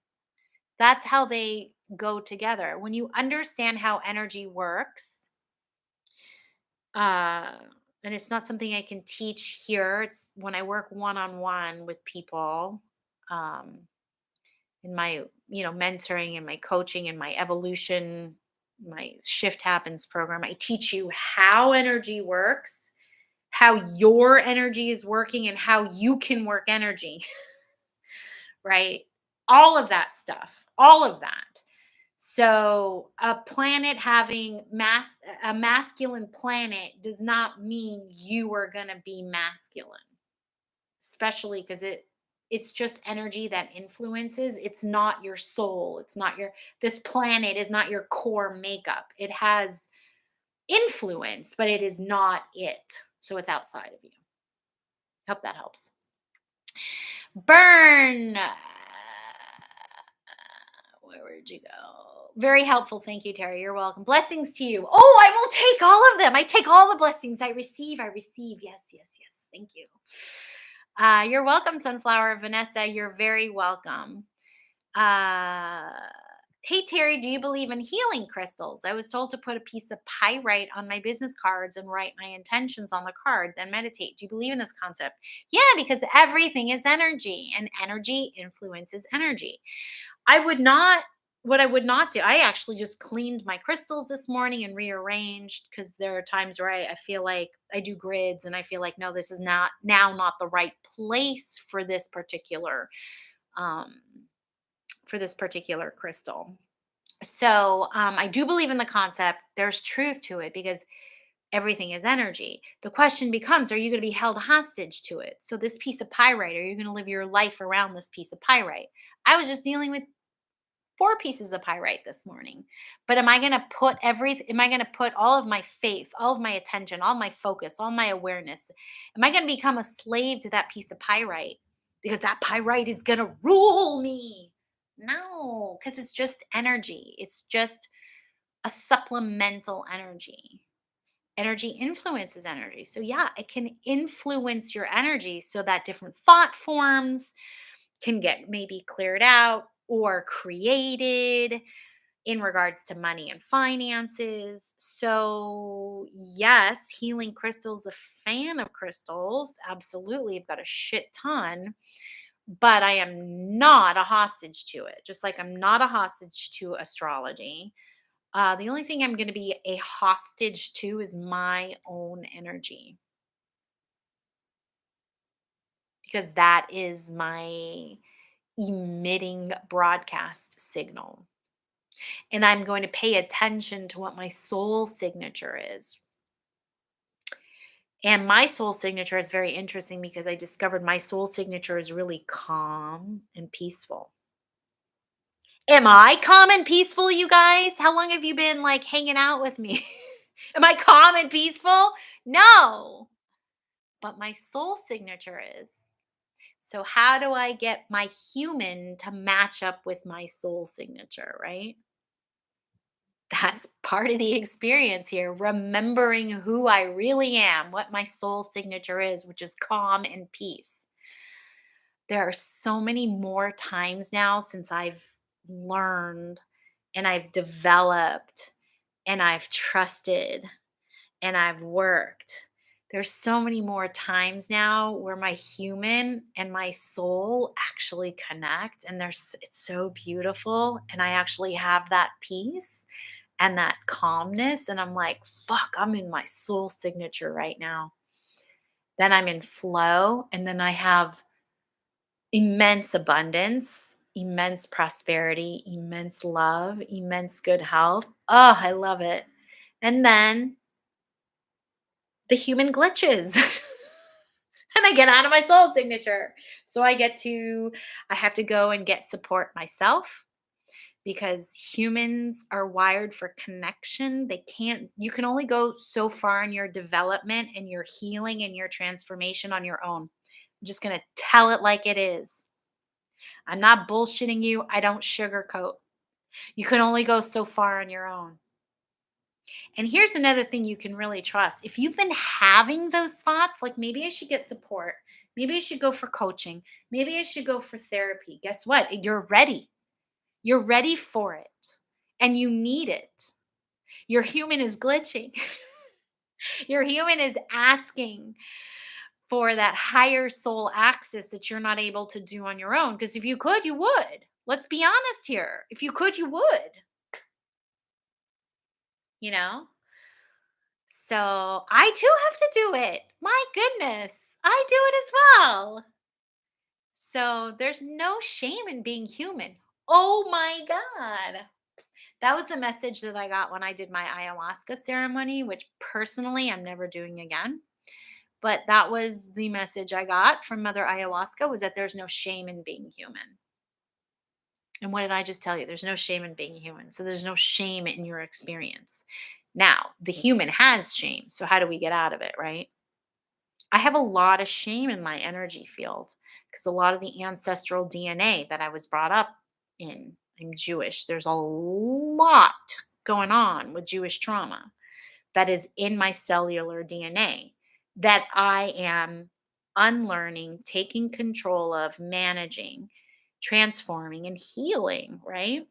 S1: That's how they go together. When you understand how energy works, uh, and it's not something I can teach here. It's when I work one on one with people, um, in my mentoring and my coaching and my evolution, my shift happens program. I teach you how energy works, how your energy is working, and how you can work energy. Right? All of that stuff, all of that. So, a planet having a masculine planet does not mean you are going to be masculine, especially because it's just energy that influences. It's not your soul. It's not your This planet is not your core makeup. It has influence, but it is not it. So it's outside of you. Hope that helps. Burn. Where'd you go? Very helpful. Thank you, Terry. You're welcome. Blessings to you. Oh, I will take all of them. I take all the blessings I receive. I receive. Yes, yes, yes. Thank you. You're welcome, Sunflower. Vanessa, you're very welcome. Uh, hey, Terry, do you believe in healing crystals? I was told to put a piece of pyrite on my business cards and write my intentions on the card, then meditate. Do you believe in this concept? Yeah, because everything is energy and energy influences energy. I would not What I would not do, I actually just cleaned my crystals this morning and rearranged, because there are times where I feel like I do grids and I feel like, no, this is not the right place um, for this particular crystal. So I do believe in the concept. There's truth to it because everything is energy. The question becomes, are you going to be held hostage to it? So this piece of pyrite, are you going to live your life around this piece of pyrite? I was just dealing with 4 pieces of pyrite this morning. But am I going to put all of my faith, all of my attention, all my focus, all my awareness? Am I going to become a slave to that piece of pyrite because that pyrite is going to rule me? No, because it's just energy. It's just a supplemental energy. Energy influences energy. So yeah, it can influence your energy so that different thought forms can get maybe cleared out or created in regards to money and finances. So, yes, healing crystals, a fan of crystals. Absolutely. I've got a shit ton, but I am not a hostage to it. Just like I'm not a hostage to astrology. The only thing I'm going to be a hostage to is my own energy, because that is my emitting broadcast signal. And I'm going to pay attention to what my soul signature is. And my soul signature is very interesting because I discovered my soul signature is really calm and peaceful. Am I calm and peaceful, you guys? How long have you been like hanging out with me? Am I calm and peaceful? No. But my soul signature is. So, how do I get my human to match up with my soul signature, right? That's part of the experience here, remembering who I really am, what my soul signature is, which is calm and peace. There are so many more times now since I've learned and I've developed and I've trusted and I've worked. There's so many more times now where my human and my soul actually connect, and it's so beautiful, and I actually have that peace and that calmness, and I'm like, "Fuck, I'm in my soul signature right now." Then I'm in flow, and then I have immense abundance, immense prosperity, immense love, immense good health. Oh, I love it. And then the human glitches. And I get out of my soul signature. So I have to go and get support myself because humans are wired for connection. You can only go so far in your development and your healing and your transformation on your own. I'm just going to tell it like it is. I'm not bullshitting you. I don't sugarcoat. You can only go so far on your own. And here's another thing you can really trust. If you've been having those thoughts, like maybe I should get support, maybe I should go for coaching, maybe I should go for therapy, guess what? You're ready. You're ready for it. And you need it. Your human is glitching. Your human is asking for that higher soul access that you're not able to do on your own. Because if you could, you would. Let's be honest here. If you could, you would, you know? So I too have to do it. My goodness, I do it as well. So there's no shame in being human. Oh my God. That was the message that I got when I did my ayahuasca ceremony, which personally I'm never doing again. But that was the message I got from Mother Ayahuasca was that there's no shame in being human. And what did I just tell you? There's no shame in being human. So there's no shame in your experience. Now, the human has shame. So how do we get out of it, right? I have a lot of shame in my energy field because a lot of the ancestral DNA that I was brought up in, I'm Jewish. There's a lot going on with Jewish trauma that is in my cellular DNA that I am unlearning, taking control of, managing, transforming, and healing, right?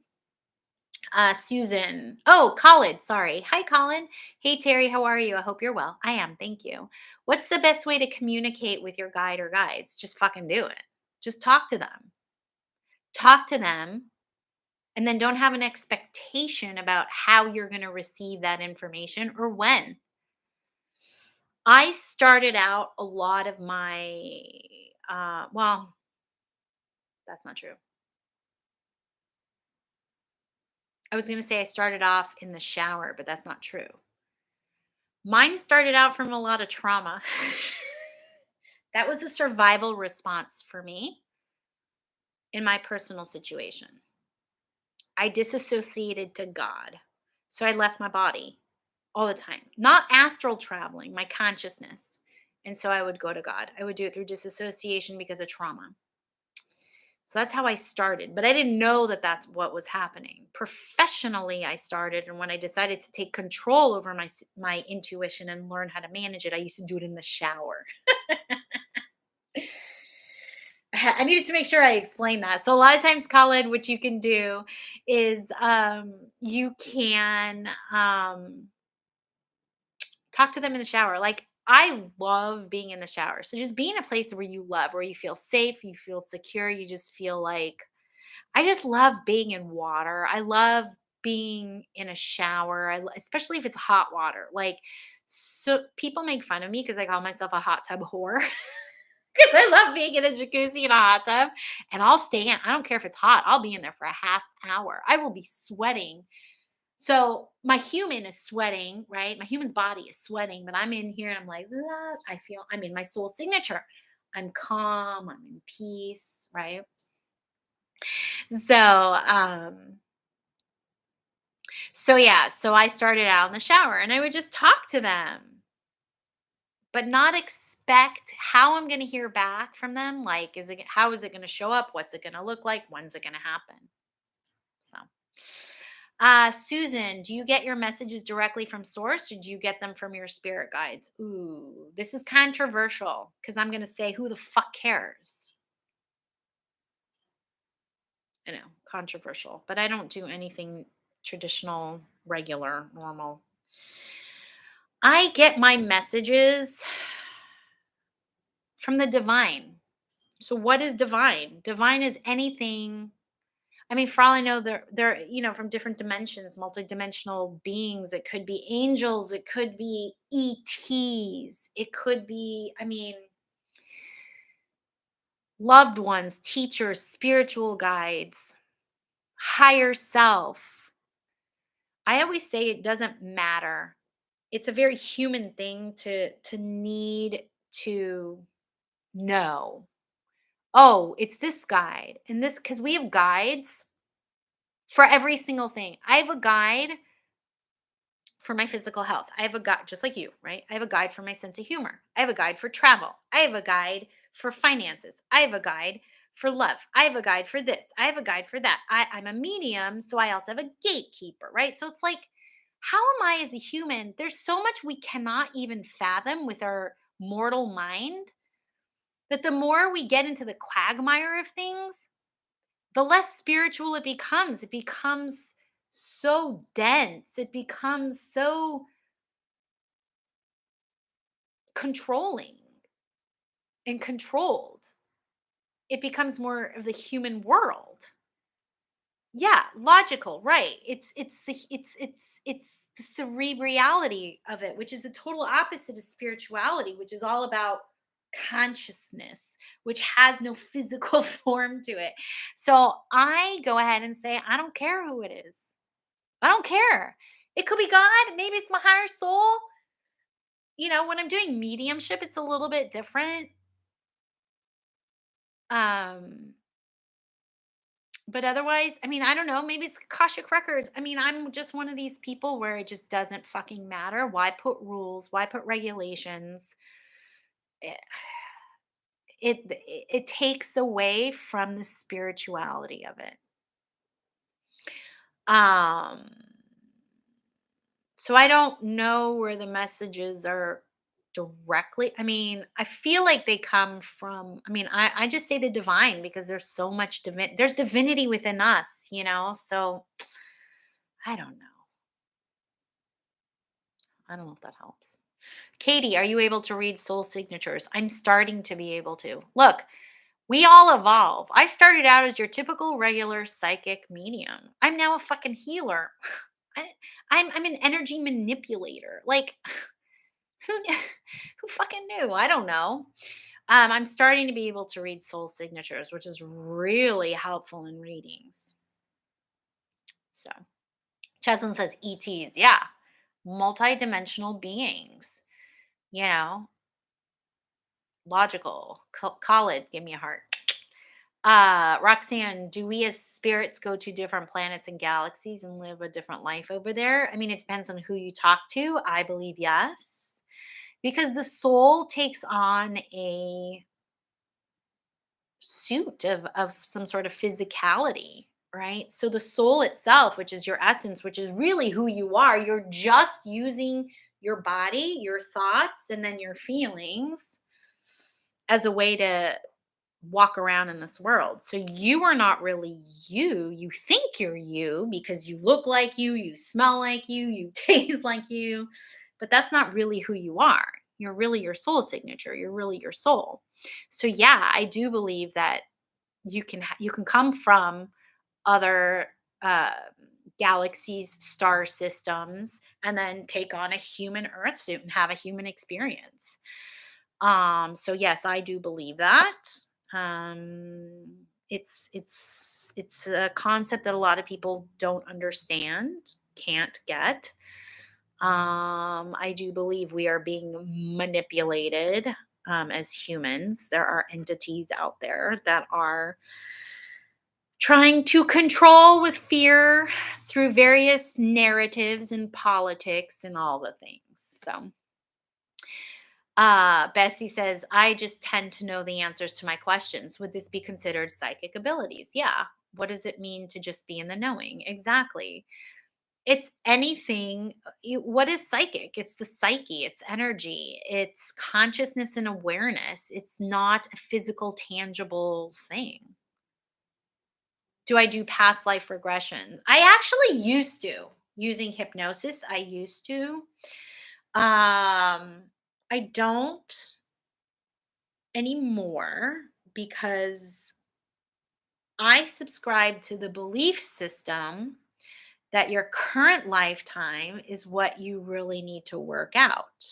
S1: Susan. Oh, Colin. Sorry. Hi, Colin. Hey, Terry. How are you? I hope you're well. I am. Thank you. What's the best way to communicate with your guide or guides? Just fucking do it. Just talk to them. Talk to them. And then don't have an expectation about how you're going to receive that information or when. I started out a lot of well, that's not true. I was going to say I started off in the shower, but that's not true. Mine started out from a lot of trauma. That was a survival response for me in my personal situation. I disassociated to God. So I left my body all the time, not astral traveling, my consciousness. And so I would go to God. I would do it through disassociation because of trauma. So that's how I started, but I didn't know that that's what was happening. Professionally, I started, and when I decided to take control over my intuition and learn how to manage it, I used to do it in the shower. I needed to make sure I explained that. So a lot of times, Colin, what you can do is you can talk to them in the shower. Like I love being in the shower. So just be in a place where you love, where you feel safe, you feel secure, you just feel like I just love being in water. I love being in a shower, especially if it's hot water. Like, so people make fun of me because I call myself a hot tub whore because I love being in a jacuzzi and a hot tub. And I'll stay in. I don't care if it's hot. I'll be in there for a half hour. I will be sweating. So my human is sweating, right? My human's body is sweating, but I'm in here and I'm like, "Ah," I'm in my soul signature. I'm calm. I'm in peace, right? So, so I started out in the shower and I would just talk to them, but not expect how I'm going to hear back from them. Like, how is it going to show up? What's it going to look like? When's it going to happen? So, Susan, do you get your messages directly from source or do you get them from your spirit guides? Ooh, this is controversial because I'm going to say, who the fuck cares? I know, controversial, but I don't do anything traditional, regular, normal. I get my messages from the divine. So what is divine? Divine is anything. I mean, for all I know, they're from different dimensions, multidimensional beings. It could be angels, it could be ETs, it could be, loved ones, teachers, spiritual guides, higher self. I always say it doesn't matter. It's a very human thing to need to know. Oh, it's this guide and this, because we have guides for every single thing. I have a guide for my physical health. I have a guide, just like you, right? I have a guide for my sense of humor. I have a guide for travel. I have a guide for finances. I have a guide for love. I have a guide for this. I have a guide for that. I'm a medium, so I also have a gatekeeper, right? So it's like, how am I as a human? There's so much we cannot even fathom with our mortal mind that the more we get into the quagmire of things, the less spiritual it becomes. It becomes so dense. It becomes so controlling and controlled. It becomes more of the human world. Yeah, logical, right. It's the cerebrality of it, which is the total opposite of spirituality, which is all about consciousness, which has no physical form to it. So I go ahead and say, I don't care who it is. I don't care. It could be God, maybe it's my higher soul. When I'm doing mediumship, it's a little bit different. Um, but otherwise, I don't know, maybe it's Akashic Records. I'm just one of these people where it just doesn't fucking matter. Why put rules? Why put regulations? It it takes away from the spirituality of it. Um, so I don't know where the messages are directly. I feel like they come from, I just say the divine because there's so much there's divinity within us. So I don't know. I don't know if that helps. Katie, are you able to read soul signatures? I'm starting to be able to. Look, we all evolve. I started out as your typical regular psychic medium. I'm now a fucking healer. I, I'm an energy manipulator. Like, who who fucking knew? I don't know. I'm starting to be able to read soul signatures, which is really helpful in readings. So, Cheslin says ETs. Yeah, multidimensional beings. You know, logical. Khalid, give me a heart. Roxanne, do we as spirits go to different planets and galaxies and live a different life over there? It depends on who you talk to. I believe yes. Because the soul takes on a suit of some sort of physicality, right? So the soul itself, which is your essence, which is really who you are, you're just using your body, your thoughts, and then your feelings as a way to walk around in this world. So you are not really you. You think you're you because you look like you smell like you taste like you, but that's not really who you are. You're really your soul signature. You're really your soul. So yeah, I do believe that you can come from other uh, galaxies, star systems, and then take on a human earth suit and have a human experience. So yes, I do believe that. Um, it's a concept that a lot of people don't understand, can't get. I do believe we are being manipulated as humans. There are entities out there that are trying to control with fear through various narratives and politics and all the things. So Bessie says, I just tend to know the answers to my questions. Would this be considered psychic abilities? Yeah. What does it mean to just be in the knowing? Exactly. It's anything. What is psychic? It's the psyche, it's energy, it's consciousness and awareness. It's not a physical, tangible thing. Do I do past life regression? I actually used to using hypnosis. I used to. I don't anymore because I subscribe to the belief system that your current lifetime is what you really need to work out.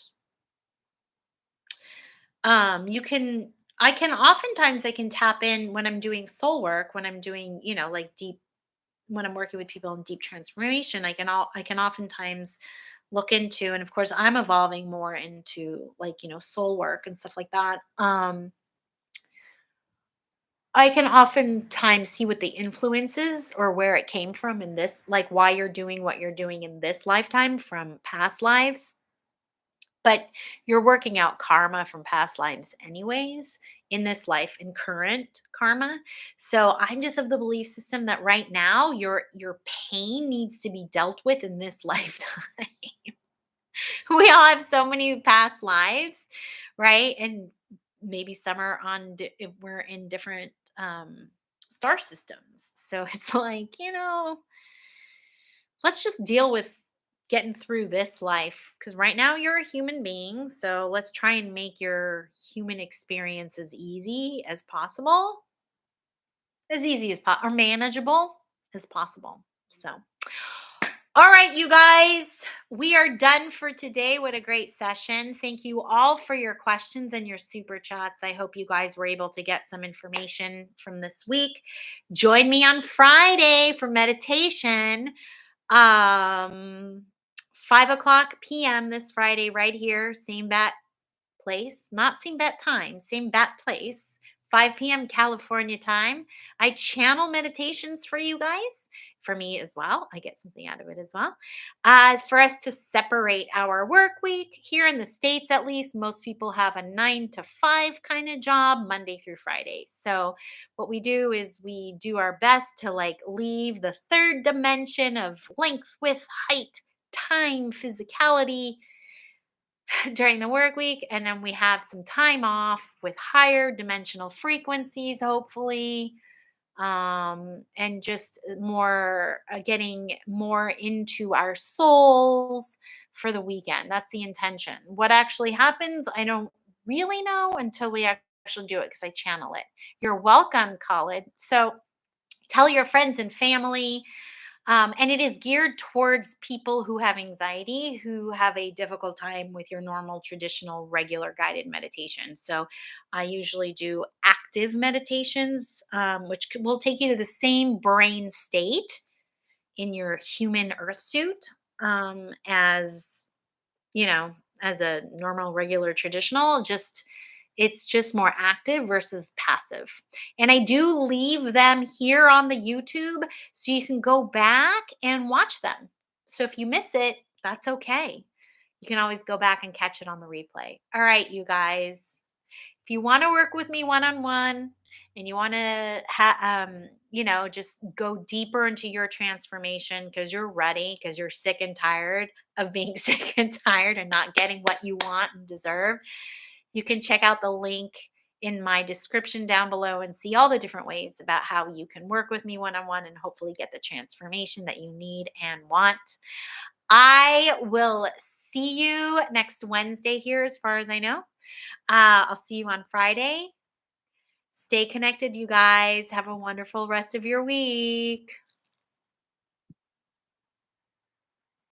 S1: You can I can oftentimes I can tap in when I'm doing soul work, when I'm doing, like deep when I'm working with people in deep transformation, I can oftentimes look into, and of course I'm evolving more into like, soul work and stuff like that. I can oftentimes see what the influence is or where it came from in this, like why you're doing what you're doing in this lifetime from past lives. But you're working out karma from past lives anyways in this life in current karma. So I'm just of the belief system that right now your pain needs to be dealt with in this lifetime. We all have so many past lives, right? And maybe some are if we're in different star systems. So it's like, let's just deal with getting through this life because right now you're a human being. So let's try and make your human experience as easy as possible, or manageable as possible. So, all right, you guys, we are done for today. What a great session. Thank you all for your questions and your super chats. I hope you guys were able to get some information from this week. Join me on Friday for meditation. Um, 5 o'clock p.m. this Friday, right here, same bat place, not same bat time, same bat place, 5 p.m. California time. I channel meditations for you guys, for me as well. I get something out of it as well. For us to separate our work week here in the States, at least, most people have a 9 to 5 kind of job, Monday through Friday. So, what we do is we do our best to like leave the third dimension of length, width, height, time, physicality during the work week, and then we have some time off with higher dimensional frequencies, hopefully, and just more getting more into our souls for the weekend. That's the intention. What actually happens, I don't really know until we actually do it because I channel it. You're welcome, Khalid. So tell your friends and family, and it is geared towards people who have anxiety, who have a difficult time with your normal, traditional, regular guided meditation. So I usually do active meditations, which will take you to the same brain state in your human earth suit, as you know, as a normal, regular, traditional, just it's just more active versus passive. And I do leave them here on the YouTube so you can go back and watch them. So if you miss it, that's okay. You can always go back and catch it on the replay. All right, you guys. If you want to work with me one on one and you want to just go deeper into your transformation because you're ready, because you're sick and tired of being sick and tired and not getting what you want and deserve, you can check out the link in my description down below and see all the different ways about how you can work with me one on one and hopefully get the transformation that you need and want. I will see you next Wednesday here, as far as I know. I'll see you on Friday. Stay connected, you guys. Have a wonderful rest of your week.